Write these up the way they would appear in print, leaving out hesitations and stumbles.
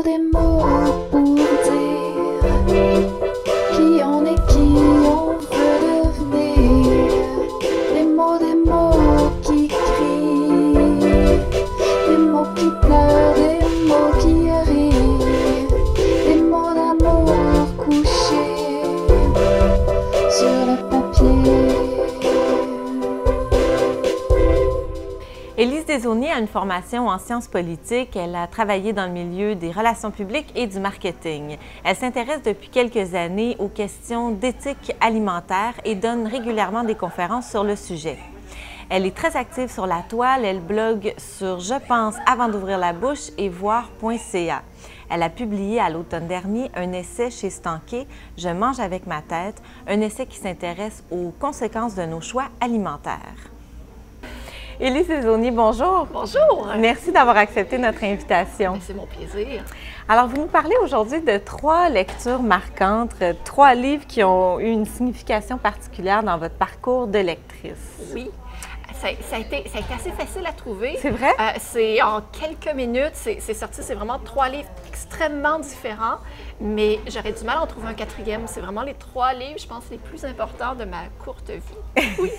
des mots pour dire qui on est, qui on veut devenir. Des mots qui crient, des mots qui pleurent, des mots qui rient, des mots d'amour couchés sur le papier. Élise Desaulniers a une formation en sciences politiques. Elle a travaillé dans le milieu des relations publiques et du marketing. Elle s'intéresse depuis quelques années aux questions d'éthique alimentaire et donne régulièrement des conférences sur le sujet. Elle est très active sur la toile. Elle blogue sur Je pense avant d'ouvrir la bouche et voir.ca. Elle a publié à l'automne dernier un essai chez Stanké, Je mange avec ma tête, un essai qui s'intéresse aux conséquences de nos choix alimentaires. Élise Desaulniers, bonjour. Bonjour. Merci d'avoir accepté notre invitation. C'est mon plaisir. Alors, vous nous parlez aujourd'hui de 3 lectures marquantes, 3 livres qui ont eu une signification particulière dans votre parcours de lectrice. Oui. Ça a été assez facile à trouver. C'est vrai? C'est en quelques minutes, c'est sorti. C'est vraiment 3 livres extrêmement différents, mais j'aurais du mal à en trouver un 4e. C'est vraiment les 3 livres, je pense, les plus importants de ma courte vie. Oui.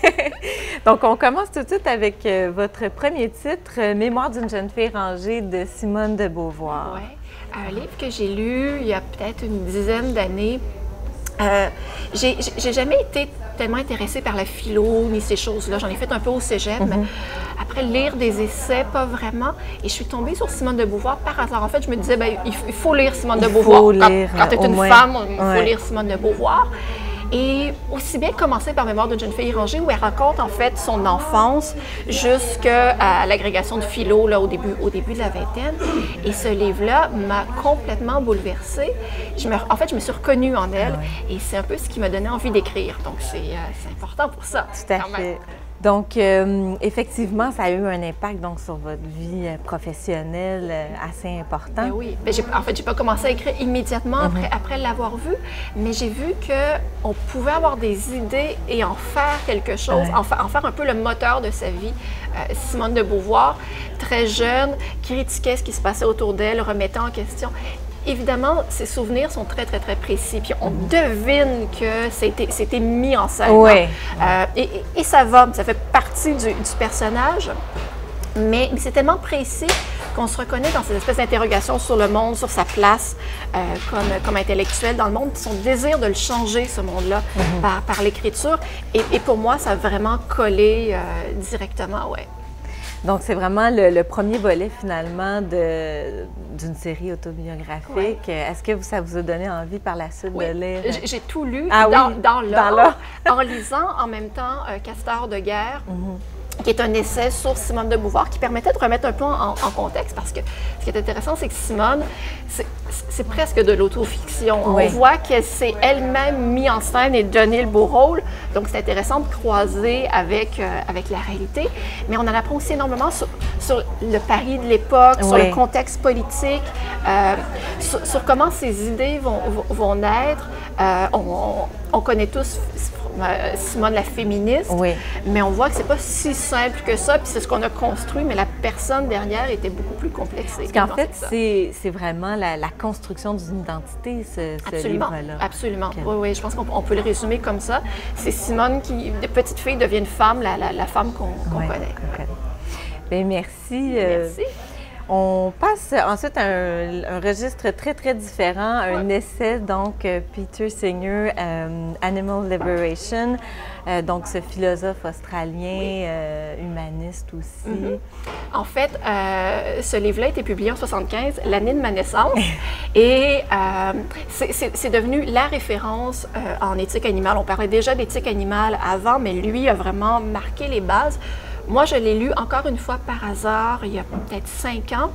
Donc, on commence tout de suite avec votre premier titre, Mémoire d'une jeune fille rangée de Simone de Beauvoir. Oui. Un livre que j'ai lu il y a peut-être une dizaine d'années. J'ai jamais été tellement intéressée par la philo ni ces choses-là. J'en ai fait un peu au cégep, mais après lire des essais, pas vraiment. Et je suis tombée sur Simone de Beauvoir par hasard. En fait, je me disais, bien, il faut lire Simone de Beauvoir. Quand tu es une femme, il faut lire Simone de Beauvoir. Et aussi bien commencer par Mémoire d'une jeune fille rangée, où elle raconte en fait son enfance jusqu'à l'agrégation de philo là, au début de la vingtaine. Et ce livre-là m'a complètement bouleversée. En fait, je me suis reconnue en elle et c'est un peu ce qui m'a donné envie d'écrire. Donc, c'est important pour ça. Tout à fait. Donc, effectivement, ça a eu un impact donc, sur votre vie professionnelle assez important. Ben oui. Ben, en fait, je n'ai pas commencé à écrire immédiatement après l'avoir vu, mais j'ai vu qu'on pouvait avoir des idées et en faire quelque chose, en faire un peu le moteur de sa vie. Simone de Beauvoir, très jeune, critiquait ce qui se passait autour d'elle, remettait en question. Évidemment, ses souvenirs sont très, très, très précis. Puis on devine que c'était mis en scène. Oui. Et ça fait partie du personnage. Mais c'est tellement précis qu'on se reconnaît dans ces espèces d'interrogations sur le monde, sur sa place comme intellectuel dans le monde, son désir de le changer, ce monde-là, par l'écriture. Et pour moi, ça a vraiment collé directement, ouais. Donc, c'est vraiment le premier volet, finalement, d'une série autobiographique. Oui. Est-ce que ça vous a donné envie, par la suite, de lire? J'ai tout lu dans l'ordre, en lisant en même temps Castor de guerre, qui est un essai sur Simone de Beauvoir, qui permettait de remettre un peu en contexte, parce que ce qui est intéressant, c'est que Simone, c'est presque de l'autofiction. On voit qu'elle s'est elle-même mise en scène et donné le beau rôle, donc c'est intéressant de croiser avec la réalité, mais on en apprend aussi énormément sur le Paris de l'époque, sur le contexte politique, sur comment ces idées vont naître. On connaît tous Simone la féministe, mais on voit que c'est pas si simple que ça, puis c'est ce qu'on a construit, mais la personne derrière était beaucoup plus complexe. Parce qu'en fait, c'est vraiment la construction d'une identité, ce livre-là. Absolument. Oui, je pense qu'on peut le résumer comme ça. C'est Simone qui, de petite fille, devient une femme, la femme qu'on connaît. Bien, merci. Merci. On passe ensuite à un registre très, très différent, un essai, donc, Peter Singer, Animal Liberation, donc ce philosophe australien, humaniste aussi. En fait, ce livre-là a été publié en 1975, l'année de ma naissance, et c'est devenu la référence en éthique animale. On parlait déjà d'éthique animale avant, mais lui a vraiment marqué les bases. Moi, je l'ai lu encore une fois par hasard, il y a peut-être 5 ans.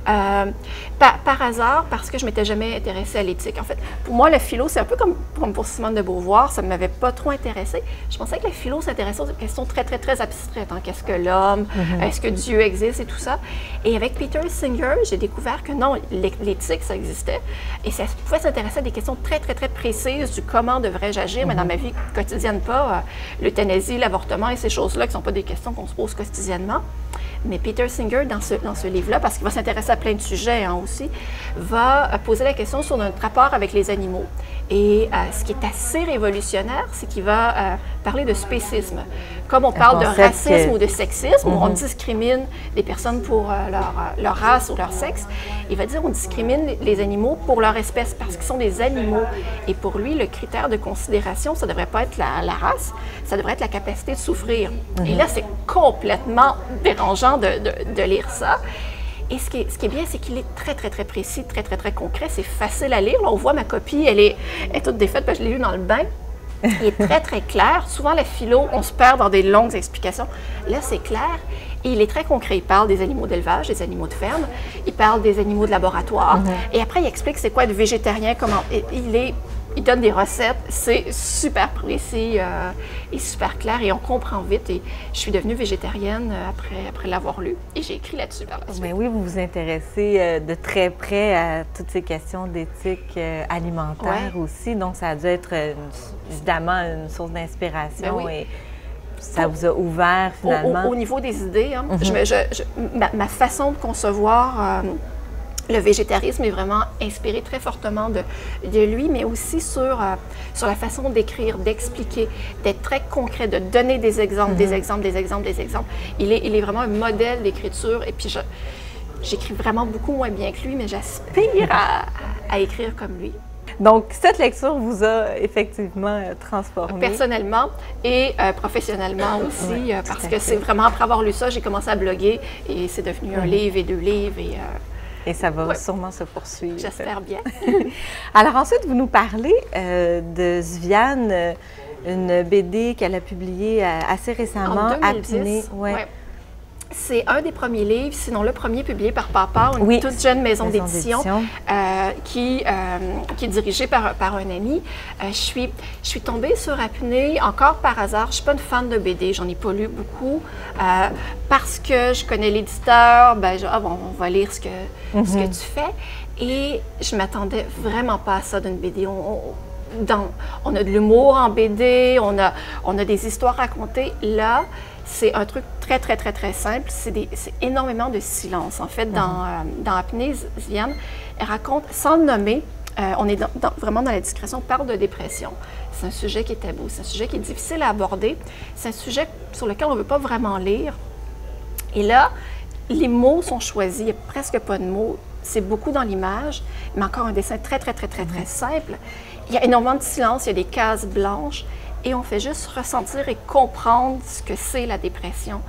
Par hasard, parce que je ne m'étais jamais intéressée à l'éthique. En fait, pour moi, la philo, c'est un peu comme pour Simone de Beauvoir, ça ne m'avait pas trop intéressée. Je pensais que la philo s'intéressait aux questions très, très, très abstraites. Hein. Qu'est-ce que l'homme? Est-ce que Dieu existe et tout ça? Et avec Peter Singer, j'ai découvert que non, l'éthique, ça existait. Et ça pouvait s'intéresser à des questions très, très, très précises du comment devrais-je agir, mais dans ma vie quotidienne, pas l'euthanasie, l'avortement et ces choses-là qui ne sont pas des questions qu'on se pose quotidiennement. Mais Peter Singer, dans ce livre-là, parce qu'il va s'intéresser à plein de sujets aussi, va poser la question sur notre rapport avec les animaux. Et ce qui est assez révolutionnaire, c'est qu'il va parler de spécisme. Comme on parle de racisme ou de sexisme, où on discrimine des personnes pour leur race ou leur sexe, il va dire on discrimine les animaux pour leur espèce parce qu'ils sont des animaux. Et pour lui, le critère de considération, ça ne devrait pas être la race, ça devrait être la capacité de souffrir. Et là, c'est complètement dérangeant de lire ça. Et ce qui est bien, c'est qu'il est très, très, très précis, très, très, très concret. C'est facile à lire. Là, on voit ma copie, elle est toute défaite parce que je l'ai lue dans le bain. Il est très, très clair. Souvent, la philo, on se perd dans des longues explications. Là, c'est clair. Et il est très concret. Il parle des animaux d'élevage, des animaux de ferme. Il parle des animaux de laboratoire. Et après, il explique c'est quoi être végétarien, comment... Il donne des recettes, c'est super précis et super clair et on comprend vite. Et je suis devenue végétarienne après l'avoir lu et j'ai écrit là-dessus par la suite. Mais oui, vous vous intéressez de très près à toutes ces questions d'éthique alimentaire aussi. Donc, ça a dû être évidemment une source d'inspiration et ça vous a ouvert finalement. Au niveau des idées, hein, ma façon de concevoir... le végétarisme est vraiment inspiré très fortement de lui, mais aussi sur la façon d'écrire, d'expliquer, d'être très concret, de donner des exemples, des exemples. Il est vraiment un modèle d'écriture et puis j'écris vraiment beaucoup moins bien que lui, mais j'aspire à écrire comme lui. Donc, cette lecture vous a effectivement transformé. Personnellement et professionnellement aussi, parce que c'est vraiment après avoir lu ça, j'ai commencé à bloguer et c'est devenu un livre et 2 livres et ça va sûrement se poursuivre. J'espère bien. Alors ensuite, vous nous parlez de Sviane, une BD qu'elle a publiée assez récemment. En 2010, c'est un des premiers livres, sinon le premier publié par Papa, une toute jeune maison d'édition qui est dirigée par un ami. Je suis tombée sur Apnée encore par hasard. Je ne suis pas une fan de BD, j'en ai pas lu beaucoup. Parce que je connais l'éditeur, on va lire ce que tu fais. Et je ne m'attendais vraiment pas à ça d'une BD. On a de l'humour en BD, on a des histoires racontées. Là, c'est un truc très, très, très, très simple. C'est énormément de silence. En fait, dans Apnée, Sviane, elle raconte, sans le nommer, on est vraiment dans la discrétion, on parle de dépression. C'est un sujet qui est tabou, c'est un sujet qui est difficile à aborder. C'est un sujet sur lequel on ne veut pas vraiment lire. Et là, les mots sont choisis, il n'y a presque pas de mots. C'est beaucoup dans l'image, mais encore un dessin très, très, très, très, très simple. Il y a énormément de silence, il y a des cases blanches. Et on fait juste ressentir et comprendre ce que c'est la dépression.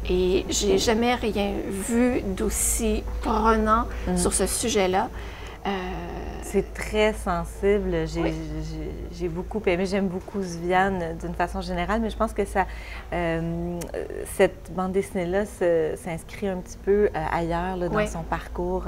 Et j'ai jamais rien vu d'aussi prenant sur ce sujet-là. C'est très sensible. J'ai beaucoup aimé. J'aime beaucoup Sviane d'une façon générale, mais je pense que cette bande dessinée-là s'inscrit un petit peu ailleurs là, dans son parcours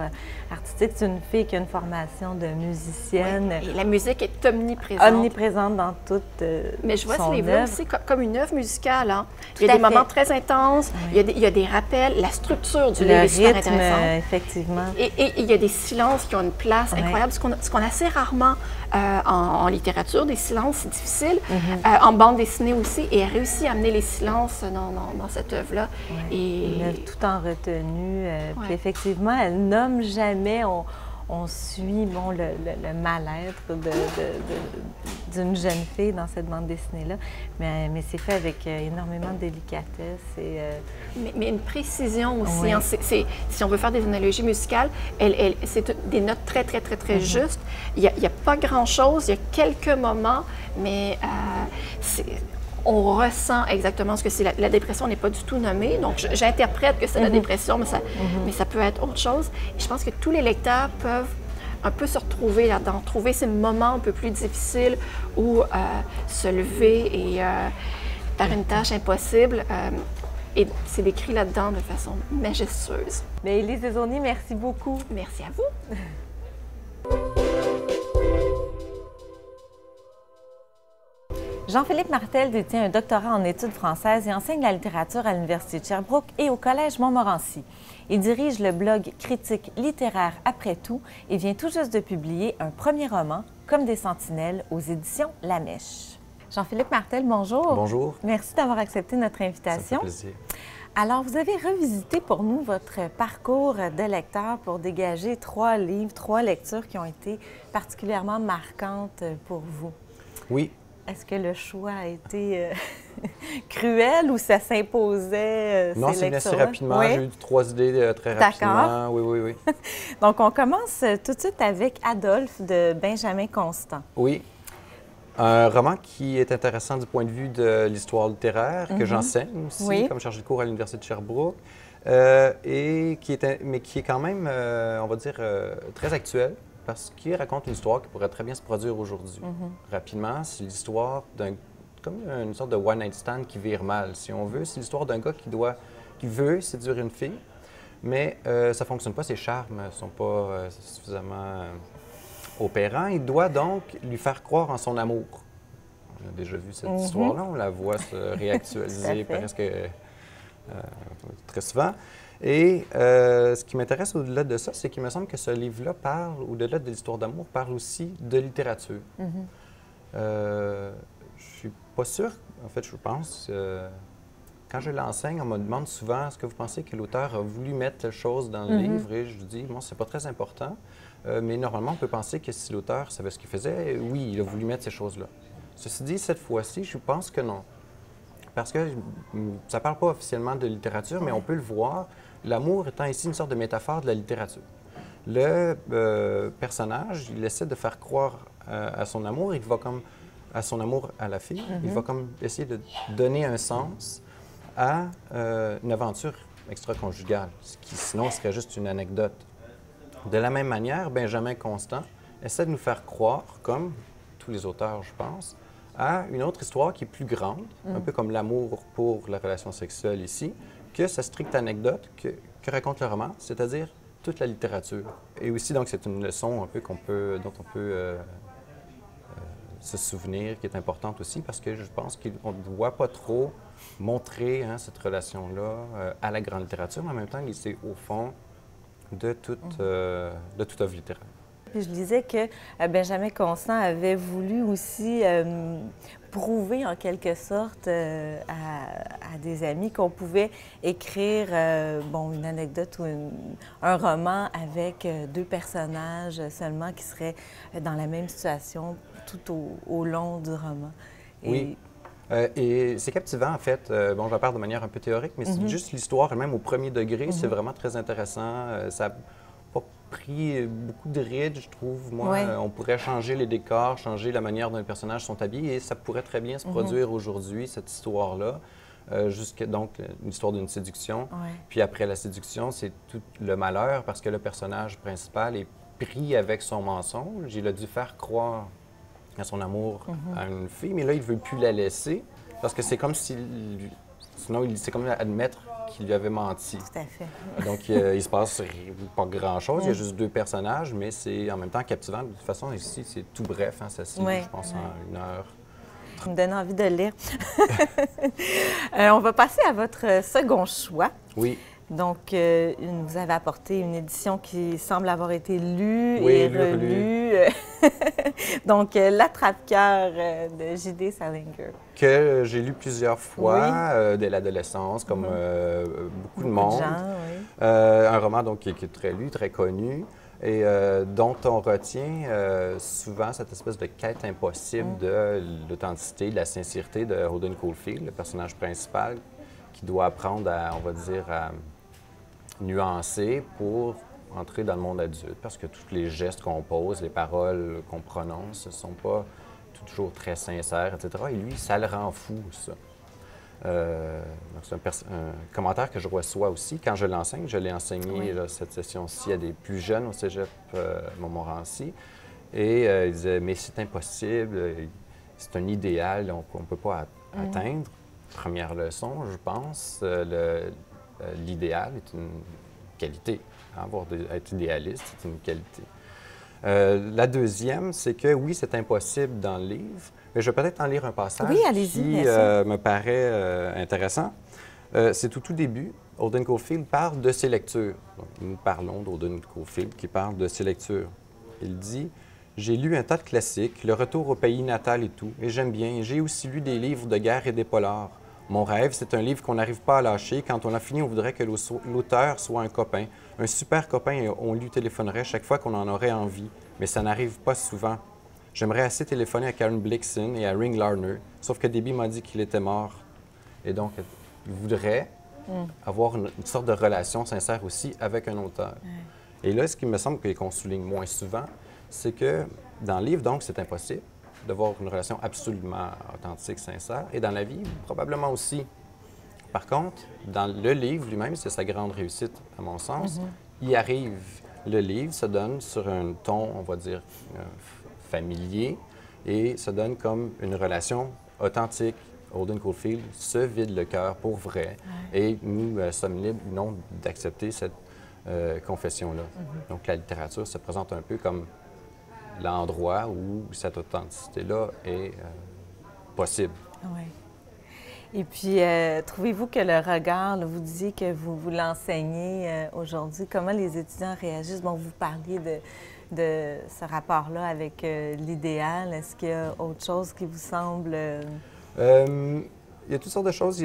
artistique. C'est une fille qui a une formation de musicienne. Et la musique est omniprésente. Omniprésente dans toute mais je vois son ce livre-là aussi comme une œuvre musicale. Hein. Il y a des moments très intenses, il y a des rappels, la structure du livre est super intéressante. Effectivement. Et il y a des silences qui ont une place incroyable. Ce qu'on a assez rarement en littérature, des silences difficiles, en bande dessinée aussi, et elle réussit à amener les silences dans cette œuvre-là. Et tout en retenue. Puis effectivement, elle nomme jamais, on suit le mal-être d'une jeune fille dans cette bande dessinée-là, mais c'est fait avec énormément de délicatesse. Mais une précision aussi. Hein, si on veut faire des analogies musicales, c'est des notes très, très, très, très justes. Il n'y a pas grand-chose, il y a quelques moments, mais on ressent exactement ce que c'est. La dépression n'est pas du tout nommée, donc j'interprète que c'est la dépression, mais ça peut être autre chose. Et je pense que tous les lecteurs peuvent un peu se retrouver là-dedans, trouver ces moments un peu plus difficiles où se lever et faire une tâche impossible. Et c'est décrit là-dedans de façon majestueuse. Mais Élise Desaulniers, merci beaucoup. Merci à vous. Jean-Philippe Martel détient un doctorat en études françaises et enseigne la littérature à l'Université de Sherbrooke et au Collège Montmorency. Il dirige le blog critique littéraire Après tout et vient tout juste de publier un premier roman, Comme des sentinelles, aux éditions La Mèche. Jean-Philippe Martel, bonjour. Bonjour. Merci d'avoir accepté notre invitation. Ça me fait plaisir. Alors, vous avez revisité pour nous votre parcours de lecteur pour dégager 3 livres, 3 lectures qui ont été particulièrement marquantes pour vous. Oui. Est-ce que le choix a été cruel ou ça s'imposait, Non, ces c'est venu assez lectures-là? rapidement. Oui? J'ai eu 3 idées très D'accord. rapidement. Oui, oui, oui. Donc, on commence tout de suite avec Adolphe de Benjamin Constant. Oui. Un roman qui est intéressant du point de vue de l'histoire littéraire, que j'enseigne aussi, Oui. comme chargé de cours à l'Université de Sherbrooke, et mais qui est quand même, on va dire, très actuel, parce qu'il raconte une histoire qui pourrait très bien se produire aujourd'hui. Rapidement, c'est l'histoire comme une sorte de one-night stand qui vire mal, si on veut. C'est l'histoire d'un gars qui veut séduire une fille, mais ça ne fonctionne pas, ses charmes ne sont pas suffisamment opérants. Il doit donc lui faire croire en son amour. On a déjà vu cette histoire-là, on la voit se réactualiser presque très souvent. Et ce qui m'intéresse au-delà de ça, c'est qu'il me semble que ce livre-là parle, au-delà de l'histoire d'amour, parle aussi de littérature. Je suis pas sûr, en fait, je pense, quand je l'enseigne, on me demande souvent, est-ce que vous pensez que l'auteur a voulu mettre telle chose dans le livre? Et je dis, bon, c'est pas très important, mais normalement, on peut penser que si l'auteur savait ce qu'il faisait, oui, il a voulu mettre ces choses-là. Ceci dit, cette fois-ci, je pense que non. Parce que ça ne parle pas officiellement de littérature, mais on peut le voir, l'amour étant ici une sorte de métaphore de la littérature. Le personnage, il essaie de faire croire à son amour, il va comme à son amour à la fille, il va comme essayer de donner un sens à une aventure extra-conjugale, ce qui sinon serait juste une anecdote. De la même manière, Benjamin Constant essaie de nous faire croire, comme tous les auteurs, je pense, à une autre histoire qui est plus grande, un peu comme l'amour pour la relation sexuelle ici, que sa stricte anecdote que raconte le roman, c'est-à-dire toute la littérature. Et aussi, donc, c'est une leçon un peu dont on peut se souvenir, qui est importante aussi, parce que je pense qu'on ne doit pas trop montrer cette relation-là à la grande littérature, mais en même temps, c'est au fond de toute œuvre littéraire. Puis je disais que Benjamin Constant avait voulu aussi prouver en quelque sorte à des amis qu'on pouvait écrire une anecdote ou un roman avec 2 personnages seulement qui seraient dans la même situation tout au long du roman. Oui. Et c'est captivant, en fait. Bon, j'en parle de manière un peu théorique, mais c'est juste l'histoire, même au premier degré, c'est vraiment très intéressant. Ça n'a pas pris beaucoup de rides, je trouve. Moi, on pourrait changer les décors, changer la manière dont les personnages sont habillés, et ça pourrait très bien se produire aujourd'hui, cette histoire-là. Donc, une histoire d'une séduction. Puis après la séduction, c'est tout le malheur, parce que le personnage principal est pris avec son mensonge. Il a dû faire croire à son amour à une fille, mais là, il ne veut plus la laisser, parce que c'est comme si... Sinon, c'est comme admettre qu'il lui avait menti. Tout à fait. Donc, il se passe pas grand-chose. Il y a juste 2 personnages, mais c'est en même temps captivant. De toute façon, ici, c'est tout bref. Ça se lit, je pense, en 1 heure. Ça me donne envie de lire. On va passer à votre second choix. Oui. Donc, vous avez apporté une édition qui semble avoir été lue et relue. Donc, L'Attrape-cœur de J.D. Salinger. Que j'ai lu plusieurs fois dès l'adolescence, comme beaucoup de monde. Un roman donc, qui est très lu, très connu, et dont on retient souvent cette espèce de quête impossible de l'authenticité, de la sincérité de Holden Caulfield, le personnage principal, qui doit apprendre à, on va dire, à nuancer pour entrer dans le monde adulte, parce que tous les gestes qu'on pose, les paroles qu'on prononce ne sont pas toujours très sincères, etc. Et lui, ça le rend fou, ça. C'est un commentaire que je reçois aussi quand je l'enseigne. Je l'ai enseigné cette session-ci à des plus jeunes au cégep Montmorency. Et il disait, mais c'est impossible, c'est un idéal qu'on ne peut pas atteindre. Première leçon, je pense, l'idéal est une qualité. Être idéaliste, c'est une qualité. La deuxième, c'est que oui, c'est impossible dans le livre, mais je vais peut-être en lire un passage qui me paraît intéressant. C'est au tout début, Holden Caulfield parle de ses lectures. Donc, nous parlons d'Holden Caulfield qui parle de ses lectures. Il dit « J'ai lu un tas de classiques, Le Retour au pays natal et tout, et j'aime bien. J'ai aussi lu des livres de guerre et des polars. Mon rêve, c'est un livre qu'on n'arrive pas à lâcher. Quand on l'a fini, on voudrait que l'auteur soit un copain, un super copain, et on lui téléphonerait chaque fois qu'on en aurait envie. Mais ça n'arrive pas souvent. J'aimerais assez téléphoner à Karen Blixen et à Ring Lardner, sauf que Debbie m'a dit qu'il était mort. Et donc, il voudrait avoir une sorte de relation sincère aussi avec un auteur. Et là, ce qui me semble qu'on souligne moins souvent, c'est que dans le livre, donc, c'est impossible d'avoir une relation absolument authentique, sincère. Et dans la vie, probablement aussi. Par contre, dans le livre lui-même, c'est sa grande réussite, à mon sens. Il arrive, le livre se donne sur un ton, on va dire, familier, et se donne comme une relation authentique. Holden Caulfield se vide le cœur pour vrai. Et nous sommes libres ou non d'accepter cette confession-là. Donc, la littérature se présente un peu comme l'endroit où cette authenticité-là est possible. Oui. Et puis, trouvez-vous que le regard, là, vous disiez que vous l'enseignez aujourd'hui, comment les étudiants réagissent? Bon, vous parliez de ce rapport-là avec l'idéal. Est-ce qu'il y a autre chose qui vous semble... Il y a toutes sortes de choses.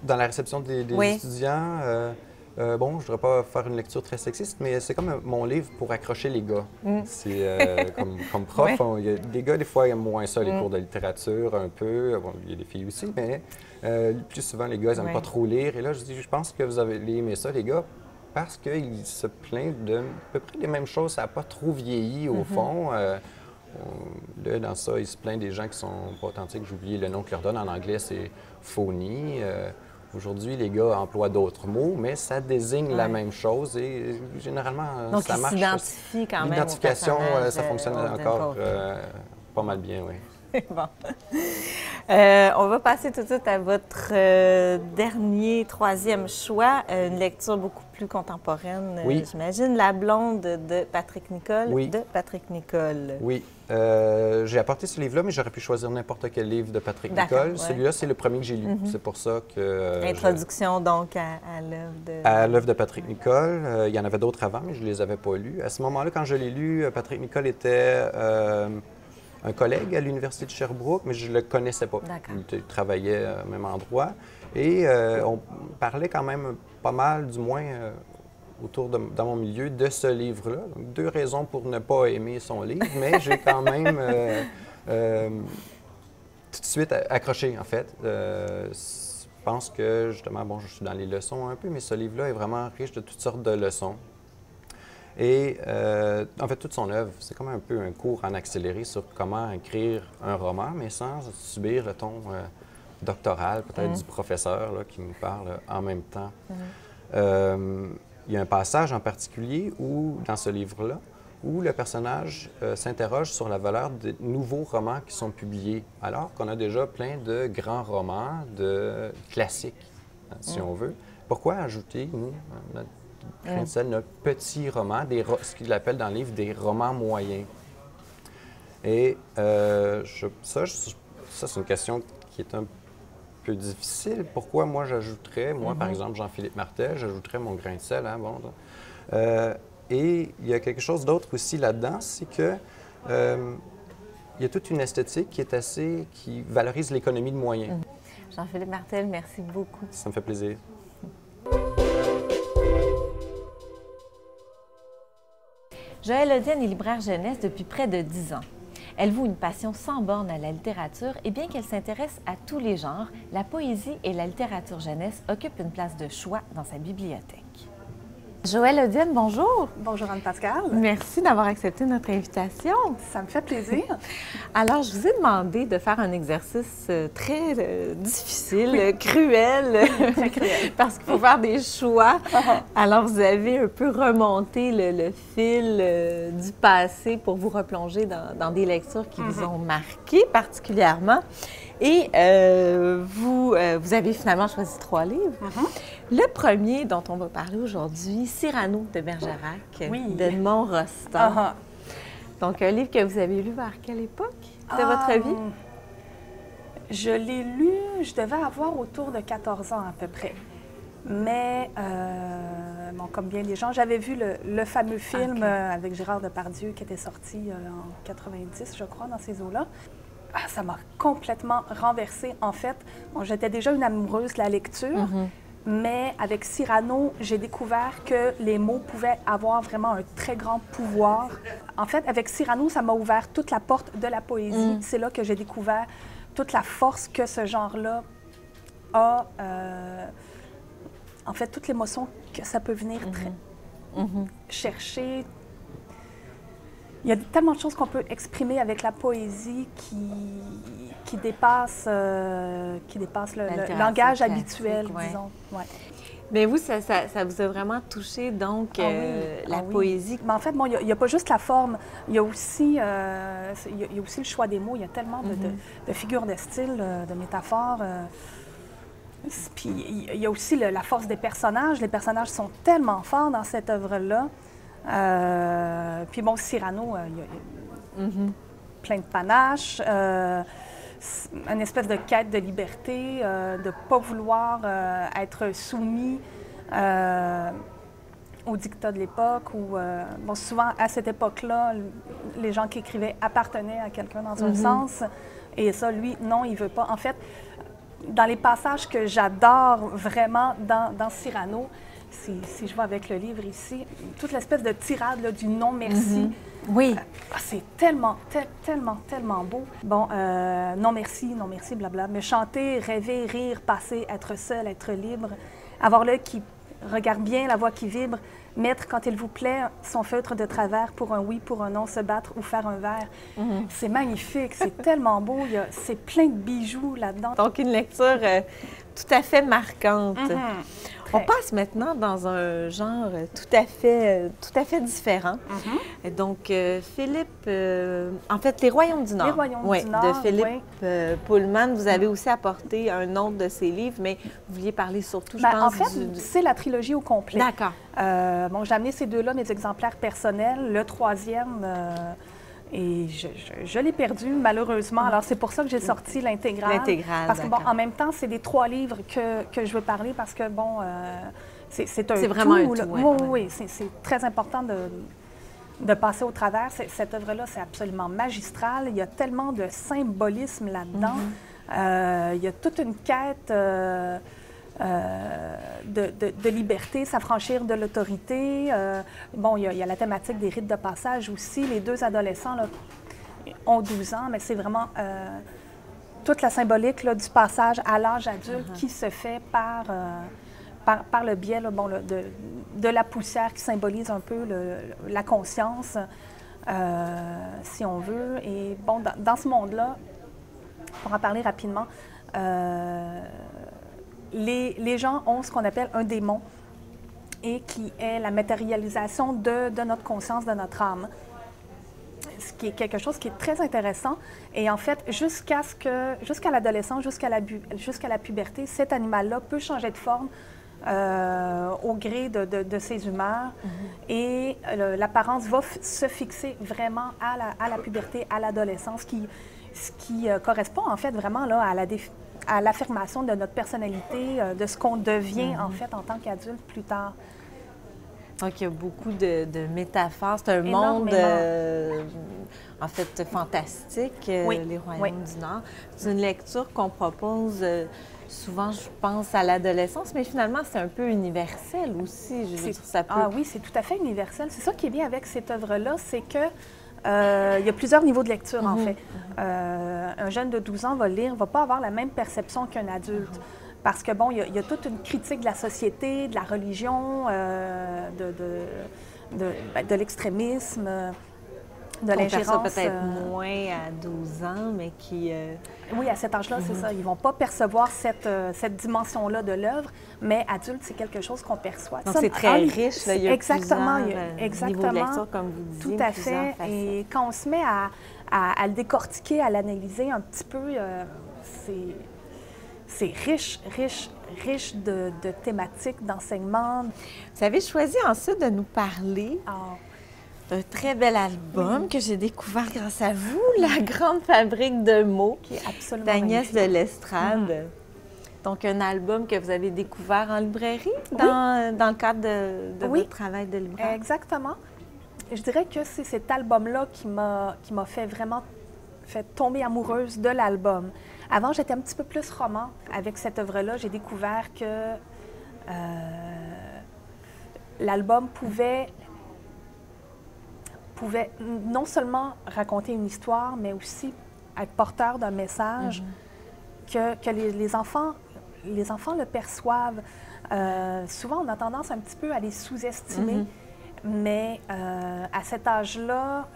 Dans la réception des étudiants, bon, je ne voudrais pas faire une lecture très sexiste, mais c'est comme mon livre pour accrocher les gars. C'est comme prof, les gars, des fois, aiment moins ça, les cours de littérature, un peu. Bon, il y a des filles aussi, mais plus souvent, les gars, ils n'aiment pas trop lire. Et là, je dis, je pense que vous avez aimé ça, les gars, parce qu'ils se plaignent de à peu près les mêmes choses. Ça n'a pas trop vieilli, au fond. Là, dans ça, ils se plaignent des gens qui sont pas authentiques. J'ai oublié le nom qu'ils leur donnent. En anglais, c'est « phony ». Aujourd'hui, les gars emploient d'autres mots, mais ça désigne la même chose et généralement, donc, ça marche. Donc, ils s'identifient quand même. L'identification, ça fonctionne encore pas mal bien, oui. Bon. On va passer tout de suite à votre dernier, troisième choix, une lecture beaucoup plus contemporaine, j'imagine, La blonde de Patrick Nicole, de Patrick Nicole. Oui. J'ai apporté ce livre-là, mais j'aurais pu choisir n'importe quel livre de Patrick Nicole. Celui-là, c'est le premier que j'ai lu. C'est pour ça que... Introduction, donc, à l'œuvre de... À l'œuvre de Patrick Nicole. Il y en avait d'autres avant, mais je ne les avais pas lus. À ce moment-là, quand je l'ai lu, Patrick Nicole était... un collègue à l'Université de Sherbrooke, mais je ne le connaissais pas. Il travaillait au même endroit. Et on parlait quand même pas mal, du moins dans mon milieu, de ce livre-là. Donc, 2 raisons pour ne pas aimer son livre, mais j'ai quand même tout de suite accroché, en fait. Je pense que, justement, bon, je suis dans les leçons un peu, mais ce livre-là est vraiment riche de toutes sortes de leçons. Et en fait, toute son œuvre, c'est comme un peu un cours en accéléré sur comment écrire un roman, mais sans subir le ton doctoral, peut-être du professeur là, qui nous parle en même temps. Il y a un passage en particulier où, dans ce livre-là, où le personnage s'interroge sur la valeur des nouveaux romans qui sont publiés, alors qu'on a déjà plein de grands romans, de classiques, si on veut. Pourquoi ajouter, nous, notre petit roman, ce qu'il appelle dans le livre des romans moyens. Et ça, c'est une question qui est un peu difficile. Pourquoi moi j'ajouterais, par exemple, Jean-Philippe Martel, j'ajouterais mon grain de sel, hein, bon. Et il y a quelque chose d'autre aussi là-dedans, c'est que il y a toute une esthétique qui valorise l'économie de moyens. Jean-Philippe Martel, merci beaucoup. Ça me fait plaisir. Joëlle Audienne est libraire jeunesse depuis près de 10 ans. Elle voue une passion sans borne à la littérature et bien qu'elle s'intéresse à tous les genres, la poésie et la littérature jeunesse occupent une place de choix dans sa bibliothèque. Joëlle Audienne, bonjour. Bonjour Anne-Pascale. Merci d'avoir accepté notre invitation. Ça me fait plaisir. Alors, je vous ai demandé de faire un exercice très difficile, cruel, très cruel. Parce qu'il faut faire des choix. Alors, vous avez un peu remonté le fil du passé pour vous replonger dans des lectures qui vous ont marqué particulièrement. Et vous avez finalement choisi 3 livres. Le premier dont on va parler aujourd'hui, Cyrano de Bergerac, d'Edmond Rostand. Donc, un livre que vous avez lu vers quelle époque de votre vie? Je l'ai lu, je devais avoir autour de 14 ans à peu près. Mais, bon, comme bien des gens, j'avais vu le fameux film avec Gérard Depardieu qui était sorti en 90, je crois, dans ces eaux-là. ça m'a complètement renversée. En fait, bon, j'étais déjà une amoureuse de la lecture, mais avec Cyrano, j'ai découvert que les mots pouvaient avoir vraiment un très grand pouvoir. En fait, avec Cyrano, ça m'a ouvert toute la porte de la poésie. C'est là que j'ai découvert toute la force que ce genre-là a, en fait, toute l'émotion que ça peut venir chercher. Il y a tellement de choses qu'on peut exprimer avec la poésie qui dépasse le langage habituel, disons. Ouais. Mais vous, ça vous a vraiment touché, donc, la poésie. Mais en fait, bon, il n'y a pas juste la forme, il y a aussi le choix des mots. Il y a tellement de figures de style, de métaphores. Puis il y a aussi la force des personnages. Les personnages sont tellement forts dans cette œuvre-là. Puis bon, Cyrano, il y a plein de panache, une espèce de quête de liberté, de ne pas vouloir être soumis aux dictats de l'époque. Bon, souvent, à cette époque-là, les gens qui écrivaient appartenaient à quelqu'un dans un sens. Et ça, lui, non, il ne veut pas. En fait, dans les passages que j'adore vraiment dans Cyrano, si je vois avec le livre ici, toute l'espèce de tirade là, du non-merci. Oui. C'est tellement beau. Bon, non merci, blabla. Mais chanter, rêver, rire, passer, être seul, être libre, avoir l'œil qui regarde bien, la voix qui vibre, mettre, quand il vous plaît, son feutre de travers pour un oui, pour un non, se battre ou faire un vers. C'est magnifique, c'est tellement beau. C'est plein de bijoux là-dedans. Donc, une lecture tout à fait marquante. On passe maintenant dans un genre tout à fait différent. Donc, Philippe, en fait, Les Royaumes du Nord. Les Royaumes du Nord, de Philippe Pullman. Vous avez aussi apporté un autre de ses livres, mais vous vouliez parler surtout, je pense, en fait, c'est la trilogie au complet. D'accord. Bon, j'ai amené ces deux-là, mes exemplaires personnels. Le troisième... et je l'ai perdu, malheureusement. Alors, c'est pour ça que j'ai sorti l'intégrale. L'intégrale, parce que, bon, en même temps, c'est des 3 livres que je veux parler parce que, bon, c'est un tout. C'est vraiment un tout, oui, c'est très important de passer au travers. Cette œuvre-là, c'est absolument magistral. Il y a tellement de symbolisme là-dedans. Il y a toute une quête... de liberté, s'affranchir de l'autorité. Bon, il y a la thématique des rites de passage aussi. Les 2 adolescents là, ont 12 ans, mais c'est vraiment toute la symbolique là, du passage à l'âge adulte qui se fait par le biais là, bon, de la poussière qui symbolise un peu la conscience, si on veut. Et bon, dans ce monde-là, pour en parler rapidement, les gens ont ce qu'on appelle un démon et qui est la matérialisation de notre conscience, de notre âme. Ce qui est quelque chose qui est très intéressant. Et en fait, jusqu'à l'adolescence, jusqu'à la puberté, cet animal-là peut changer de forme au gré de ses humeurs. Et l'apparence va se fixer vraiment à la puberté, à l'adolescence, ce qui correspond en fait vraiment là, à l'affirmation de notre personnalité, de ce qu'on devient en fait en tant qu'adulte plus tard. Donc, il y a beaucoup de métaphores. C'est un monde, en fait, fantastique, Les Royaumes du Nord. C'est une lecture qu'on propose souvent, je pense, à l'adolescence, mais finalement, c'est un peu universel aussi. Ah oui, c'est tout à fait universel. C'est ça qui est bien avec cette œuvre-là, c'est que il y a plusieurs niveaux de lecture, en fait. Un jeune de 12 ans va lire, ne va pas avoir la même perception qu'un adulte. Parce que, bon, il y a toute une critique de la société, de la religion, de l'extrémisme, de l'ingérence. Ça peut-être moins à 12 ans, mais qui... Oui, à cet âge-là, c'est ça. Ils ne vont pas percevoir cette dimension-là de l'œuvre, mais adulte, c'est quelque chose qu'on perçoit. Donc, c'est très riche. Là, il y a exactement, plusieurs niveaux de lecture, comme vous disiez. Tout à fait. Et quand on se met à le décortiquer, à l'analyser un petit peu, c'est riche de thématiques, d'enseignements. Vous avez choisi ensuite de nous parler d'un très bel album que j'ai découvert grâce à vous, La Grande Fabrique de mots, qui est absolument d'Agnès de l'Estrade. Donc, un album que vous avez découvert en librairie dans le cadre de votre travail de libraire. Exactement. Je dirais que c'est cet album-là qui m'a fait vraiment fait tomber amoureuse de l'album. Avant, j'étais un petit peu plus roman. Avec cette œuvre-là, j'ai découvert que l'album pouvait non seulement raconter une histoire, mais aussi être porteur d'un message que les enfants le perçoivent. Souvent, on a tendance un petit peu à les sous-estimer, mais à cet âge-là,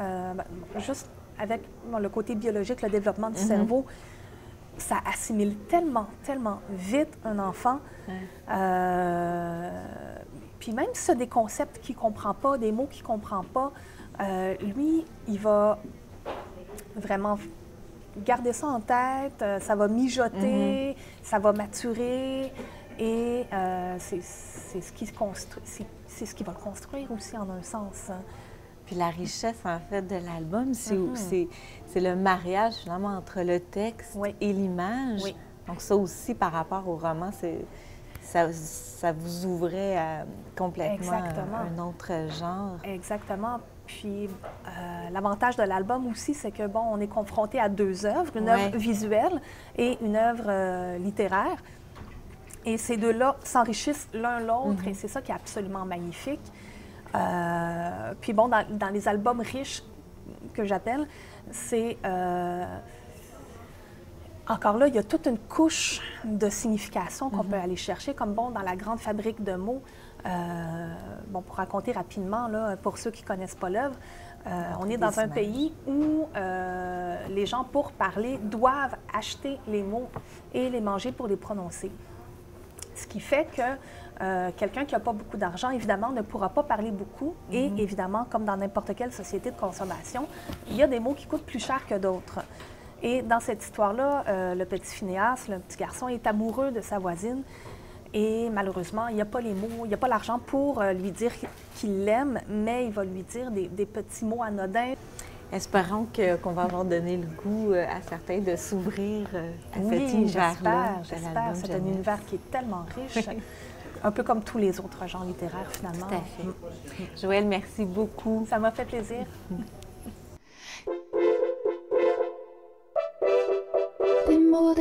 juste avec le côté biologique, le développement du cerveau, ça assimile tellement, tellement vite un enfant. Puis même si c'est des concepts qu'il ne comprend pas, des mots qu'il ne comprend pas, lui, il va vraiment garder ça en tête, ça va mijoter, ça va maturer et c'est ce qui va le construire aussi en un sens. Puis la richesse, en fait, de l'album, c'est le mariage, finalement, entre le texte et l'image. Oui. Donc ça aussi, par rapport au roman, ça vous ouvrait complètement un autre genre. Exactement. Puis l'avantage de l'album aussi, c'est que, bon, on est confronté à deux œuvres, une œuvre visuelle et une œuvre littéraire. Et ces deux-là s'enrichissent l'un l'autre et c'est ça qui est absolument magnifique. Puis bon, dans les albums riches que j'appelle, c'est... encore là, il y a toute une couche de signification qu'on peut aller chercher, comme bon, dans la grande fabrique de mots. Bon, pour raconter rapidement, là, pour ceux qui ne connaissent pas l'œuvre, on est dans un pays où les gens, pour parler, doivent acheter les mots et les manger pour les prononcer. Ce qui fait que quelqu'un qui n'a pas beaucoup d'argent, évidemment, ne pourra pas parler beaucoup. Et évidemment, comme dans n'importe quelle société de consommation, il y a des mots qui coûtent plus cher que d'autres. Et dans cette histoire-là, le petit Phinéas, le petit garçon, est amoureux de sa voisine. Et malheureusement, il n'y a pas les mots, il n'y a pas l'argent pour lui dire qu'il l'aime, mais il va lui dire des petits mots anodins. Espérons qu'on va avoir donné le goût à certains de s'ouvrir à cet univers-là. J'espère. C'est un univers qui est tellement riche, un peu comme tous les autres genres littéraires, finalement. Tout à fait. Joëlle, merci beaucoup. Ça m'a fait plaisir. Des mots